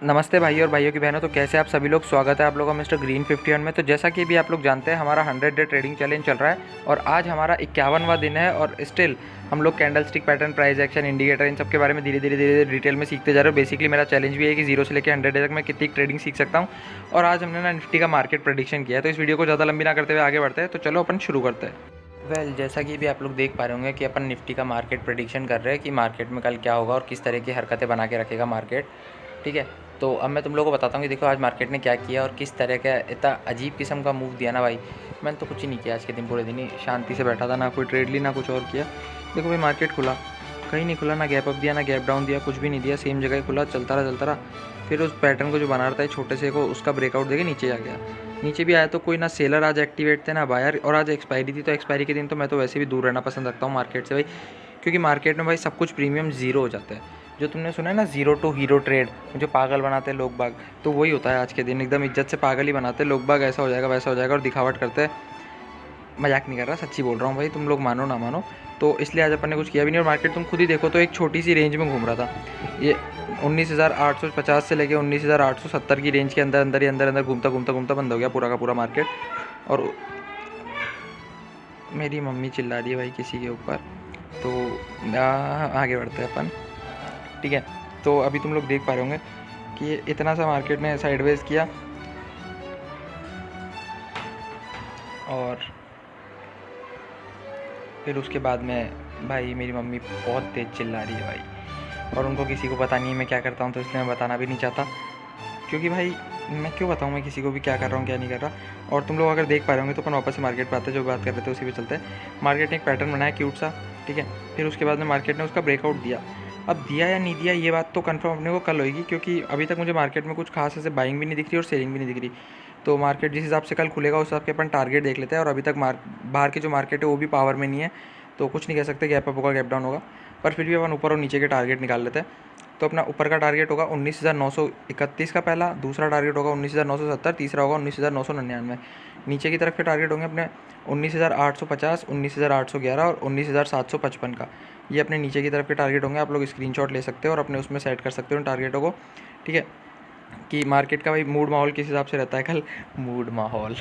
नमस्ते भाई और भाइयों की बहनों। तो कैसे आप सभी लोग, स्वागत है आप लोगों का मिस्टर ग्रीन 51 में। तो जैसा कि भी आप लोग जानते हैं, हमारा 100 डे ट्रेडिंग चैलेंज चल रहा है और आज हमारा 51वां दिन है और स्टिल हम लोग candlestick pattern, price action, indicator, इन सब के बारे में धीरे धीरे डिटेल में सीखते जा रहे हो। बेसिकली मेरा चैलेंज भी है कि 0 से लेकर 100 डे तक मैं कितनी ट्रेडिंग सीख सकता हूँ। और आज हमने ना निफ्टी का मार्केट प्रेडिक्शन किया है। तो इस वीडियो को ज़्यादा लंबी ना करते हुए आगे बढ़ते हैं। तो चलो अपन शुरू करते हैं। जैसा कि भी आप लोग देख पा रहे होंगे कि अपन निफ्टी का मार्केट प्रेडिक्शन कर रहे हैं कि मार्केट में कल क्या होगा और किस तरह की हरकतें बना के रखेगा मार्केट। ठीक है, तो अब मैं तुम लोगों को बताता हूँ कि देखो आज मार्केट ने क्या किया और किस तरह का इतना अजीब किस्म का मूव दिया ना भाई। मैंने तो कुछ ही नहीं किया आज के दिन, पूरे दिन ही शांति से बैठा था, ना कोई ट्रेड ली ना कुछ और किया। देखो भाई मार्केट खुला, कहीं नहीं खुला, ना गैप अप दिया ना गैप डाउन दिया, कुछ भी नहीं दिया, सेम जगह खुला, चलता रहा। फिर उस पैटर्न को जो बना रहा था छोटे से को, उसका ब्रेकआउट देके नीचे आ गया। नीचे भी आया तो कोई ना सेलर आज एक्टिवेट थे ना बायर, और आज एक्सपायरी थी। तो एक्सपायरी के दिन तो मैं तो वैसे भी दूर रहना पसंद रखता हूँ मार्केट से भाई, क्योंकि मार्केट में भाई सब कुछ प्रीमियम ज़ीरो हो जाता है। जो तुमने सुना है ना 0 टू हीरो ट्रेड, जो पागल बनाते हैं लोग बाग, तो वही होता है आज के दिन। एकदम इज्जत से पागल ही बनाते हैं लोग बाग, ऐसा हो जाएगा वैसा हो जाएगा और दिखावट करते हैं। मजाक नहीं कर रहा, सच्ची बोल रहा हूँ भाई, तुम लोग मानो ना मानो। तो इसलिए आज अपन ने कुछ किया भी नहीं और मार्केट तुम खुद ही देखो तो एक छोटी सी रेंज में घूम रहा था। ये 19,850 से लेके 19,870 की रेंज के अंदर घूमता बंद हो गया पूरा का पूरा मार्केट। और मेरी मम्मी चिल्ला रही है भाई किसी के ऊपर, तो आगे बढ़ते हैं अपन। ठीक है, तो अभी तुम लोग देख पा रहे होंगे कि इतना सा मार्केट ने साइडवेज किया और फिर उसके बाद में भाई मेरी मम्मी बहुत तेज़ चिल्ला रही है भाई, और उनको किसी को पता नहीं है मैं क्या करता हूँ, तो इसलिए मैं बताना भी नहीं चाहता, क्योंकि भाई मैं क्यों बताऊँ मैं किसी को भी क्या कर रहा हूँ क्या नहीं कर रहा। और तुम लोग अगर देख पा रहे होंगे तो अपन वापस से मार्केट पर आते हैं, जो बात कर रहे थे उसी पे चलते हैं। मार्केट ने एक पैटर्न बनाया क्यूट सा, ठीक है, फिर उसके बाद में मार्केट ने उसका ब्रेकआउट दिया। अब दिया या नहीं दिया ये बात तो कंफर्म अपने को कल होगी, क्योंकि अभी तक मुझे मार्केट में कुछ खास ऐसे बाइंग भी नहीं दिख रही और सेलिंग भी नहीं दिख रही। तो मार्केट जिस हिसाब से कल खुलेगा उस हिसाब के अपन टारगेट देख लेते हैं। और अभी तक बाहर की जो मार्केट है वो भी पावर में नहीं है, तो कुछ नहीं कह सकते, गैप अप होगा गैप डाउन होगा, पर फिर भी अपन ऊपर और नीचे के टारगेट निकाल लेते हैं। तो अपना ऊपर का टारगेट होगा 19,931 का पहला, दूसरा टारगेट होगा 19,970, तीसरा होगा 19,999। नीचे की तरफ के टारगेट होंगे अपने 19,850, 19,811 और 19,755 का। ये अपने नीचे की तरफ के टारगेट होंगे। आप लोग स्क्रीनशॉट ले सकते हो और अपने उसमें सेट कर सकते हो उन टारगेटों को। ठीक है, कि मार्केट का भाई मूड माहौल किस हिसाब से रहता है कल। मूड माहौल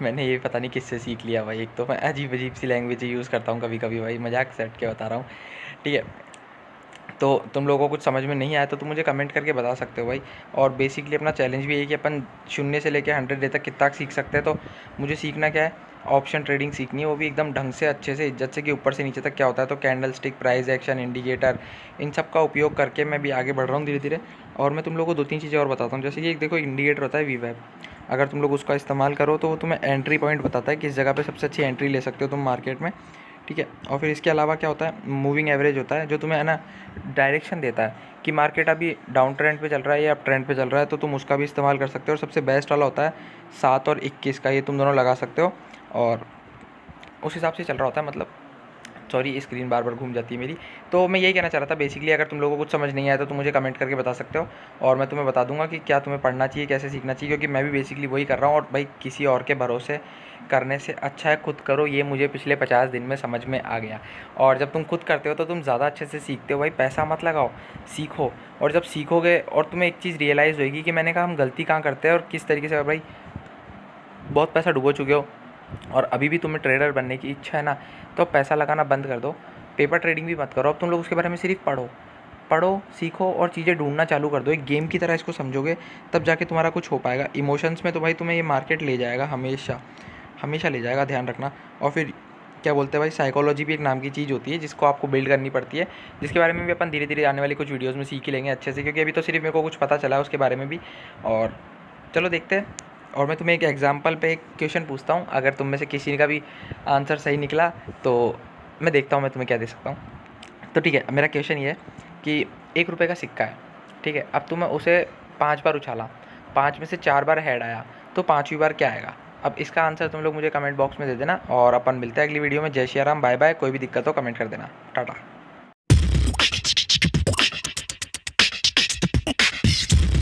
मैंने ये पता नहीं किससे सीख लिया भाई, एक तो मैं अजीब अजीब सी लैंग्वेज यूज़ करता हूँ कभी कभी भाई, मजाक सेट के बता रहा हूँ। ठीक है, तो तुम लोगों को कुछ समझ में नहीं आया तो तुम मुझे कमेंट करके बता सकते हो भाई। और बेसिकली अपना चैलेंज भी यही कि अपन 0 से लेकर 100 डे तक कितना सीख सकते हैं। तो मुझे सीखना क्या है, ऑप्शन ट्रेडिंग सीखनी है, वो भी एकदम ढंग से, अच्छे से, इज्जत से, कि ऊपर से नीचे तक क्या होता है। तो candlestick, price action, indicator, इन सब का उपयोग करके मैं भी आगे बढ़ रहा हूँ धीरे धीरे। और मैं तुम लोगों को 2-3 चीज़ें और बताता हूँ। जैसे कि एक देखो इंडिकेटर होता है वीवैप, अगर तुम लोग उसका इस्तेमाल करो तो वो तुम्हें एंट्री पॉइंट बताता है किस जगह पे सबसे अच्छी एंट्री ले सकते हो तुम मार्केट में। ठीक है, और फिर इसके अलावा क्या होता है, मूविंग एवरेज होता है, जो तुम्हें है ना डायरेक्शन देता है कि मार्केट अभी डाउन ट्रेंड पे चल रहा है या अप ट्रेंड पे चल रहा है, तो तुम उसका भी इस्तेमाल कर सकते हो। और सबसे बेस्ट वाला होता है 7 और 21 का, ये तुम दोनों लगा सकते हो और उस हिसाब से चल रहा होता है। मतलब सॉरी, स्क्रीन बार बार घूम जाती है मेरी। तो मैं यही कहना चाह रहा था बेसिकली, अगर तुम लोगों को कुछ समझ नहीं आया तो तुम मुझे कमेंट करके बता सकते हो और मैं तुम्हें बता दूंगा कि क्या तुम्हें पढ़ना चाहिए, कैसे सीखना चाहिए, क्योंकि मैं भी बेसिकली वही कर रहा हूँ। और भाई किसी और के भरोसे करने से अच्छा है खुद करो, ये मुझे पिछले 50 दिन में समझ में आ गया। और जब तुम खुद करते हो तो तुम ज़्यादा अच्छे से सीखते हो भाई। पैसा मत लगाओ, सीखो। और जब सीखोगे और तुम्हें एक चीज़ रियलाइज़ होगी कि मैंने कहा हम गलती कहाँ करते हैं और किस तरीके से। भाई बहुत पैसा डुबो चुके हो और अभी भी तुम्हें ट्रेडर बनने की इच्छा है ना, तो पैसा लगाना बंद कर दो, पेपर ट्रेडिंग भी मत करो। अब तुम लोग उसके बारे में सिर्फ पढ़ो, सीखो और चीज़ें ढूंढना चालू कर दो। एक गेम की तरह इसको समझोगे, तब जाके तुम्हारा कुछ हो पाएगा। इमोशंस में तो भाई तुम्हें ये मार्केट ले जाएगा, हमेशा ले जाएगा, ध्यान रखना। और फिर क्या बोलते हैं भाई, साइकोलॉजी भी एक नाम की चीज़ होती है जिसको आपको बिल्ड करनी पड़ती है, जिसके बारे में भी अपन धीरे धीरे आने वाली कुछ वीडियोज़ में सीख ही लेंगे अच्छे से, क्योंकि अभी तो सिर्फ मेरे को कुछ पता चला है उसके बारे में भी। और चलो देखते हैं। और मैं तुम्हें एक एग्जाम्पल पे एक क्वेश्चन पूछता हूँ, अगर तुम में से किसी का भी आंसर सही निकला तो मैं देखता हूँ मैं तुम्हें क्या दे सकता हूँ। तो ठीक है, मेरा क्वेश्चन ये है कि 1 रुपये का सिक्का है, ठीक है, अब तुम्हें उसे 5 बार उछाला, 5 में से 4 बार हेड आया, तो 5वीं बार क्या आएगा। अब इसका आंसर तुम लोग मुझे कमेंट बॉक्स में दे देना और अपन मिलते हैं अगली वीडियो में। जय श्री राम, बाय बाय। कोई भी दिक्कत हो कमेंट कर देना, टाटा।